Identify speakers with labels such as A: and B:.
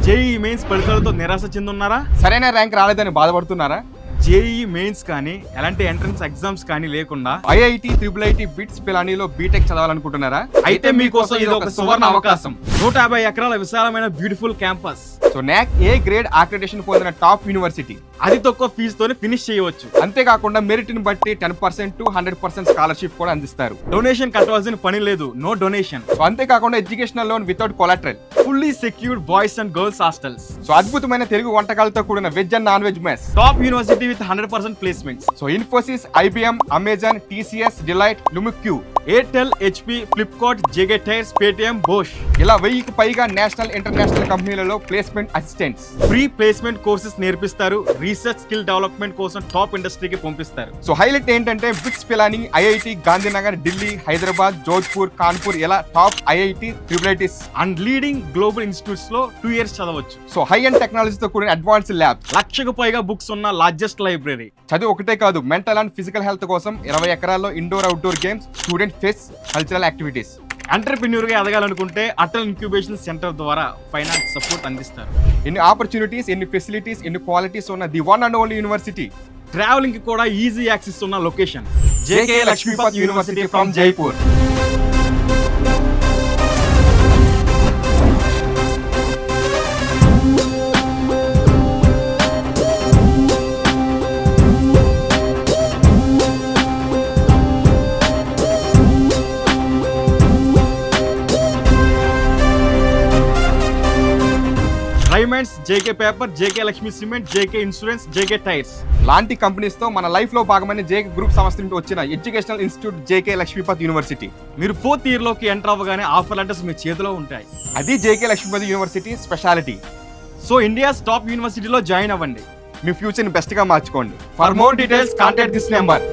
A: JEE mains ఫలితాలతో నిరాశ చెందున్నారా?
B: సరైన ర్యాంక్ రాలేదని బాధపడుతున్నారా?
A: జేఈఈ మెయిన్స్ కానీ ఎలాంటి ఎంట్రన్స్ ఎగ్జామ్స్ కానీ లేకుండా
B: ఐఐటి IIIT బిట్స్ పిలానీలో బీటెక్ చదవాలనుకుంటున్నారా?
A: అయితే మీకోసం ఇది ఒక సువర్ణ అవకాశం. 150 ఎకరాల విశాలమైన beautiful campus,
B: so NAAC A grade accreditation పొందిన టాప్ యూనివర్సిటీ.
A: అతి తక్కువ ఫీజుతోనే ఫినిష్ చేయవచ్చు.
B: అంతేకాకుండా మెరిట్ ని బట్టి 10% to 100% స్కాలర్షిప్ కూడా అందిస్తారు.
A: డొనేషన్ కట్టవలసిన పని లేదు, నో డొనేషన్.
B: సో అంతేకాకుండా educational loan without collateral,
A: fully secured boys and girls hostels.
B: So అద్భుతమైన తెలుగు వంటకాలతో కూడిన veg and non veg mess.
A: Top university with 100% placements.
B: So Infosys, IBM, Amazon, TCS, Deloitte, Lumiq,
A: Airtel, HP, Flipkart, JK Tyres, Paytm, Bosch
B: ఇలా 1000కి పైగా national international కంపెనీలలో placement assistants.
A: Free placement courses నేర్పిస్తారు. Research skill development కోసం top ఇండస్ట్రీకి పంపిస్తారు.
B: So highlight ఏంటంటే bits Pilani IIT Gandhinagar, Delhi, Hyderabad, Jodhpur, Kanpur ఇలా top IIT IIITs
A: and leading global institutes లో 2 years చదవచ్చు.
B: సో హై అండ్ టెక్నాలజీతో కూడిన అడ్వాన్స్డ్ ల్యాబ్,
A: 1,00,000కు పైగా బుక్స్ ఉన్న లార్జెస్ట్ లైబ్రరీ.
B: చదువు ఒకటే కాదు, మెంటల్ అండ్ ఫిజికల్ హెల్త్ కోసం 20 ఎకరాల్లో indoor outdoor games, student fest, cultural activities.
A: Entrepreneur గా ఎదగాలనుకుంటే అటల్ ఇంక్యుబేషన్ సెంటర్ ద్వారా ఫైనాన్స్ సపోర్ట్ అందిస్తారు.
B: ఎన్ని ఆపర్చునిటీస్, ఎన్ని ఫెసిలిటీస్, ఎన్ని క్వాలిటీస్ ఉన్న the one and only university.
A: Travelling కి కూడా ఈజీ యాక్సెస్ ఉన్న location
B: JK Lakshmipati university from Jaipur.
A: Raymonds, JK paper, JK Lakshmi cement, JK insurance, JK tyres
B: లాంటి కంపెనీస్ తో మన లైఫ్ లో భాగమైన JK గ్రూప్ సంస్థ నుండి వచ్చిన educational institute JK Lakshmipati university.
A: మీరు 4th year లోకి ఎంటర్ అవ్వగానే ఆఫర్ లెటర్స్ మీ చేతిలో ఉంటాయి.
B: అది JK Lakshmipati university speciality.
A: So India's top యూనివర్సిటీలో జాయిన్ అవ్వండి.
B: మీ ఫ్యూచర్ ని బెస్ట్ గా మార్చుకోండి. For more details contact this number.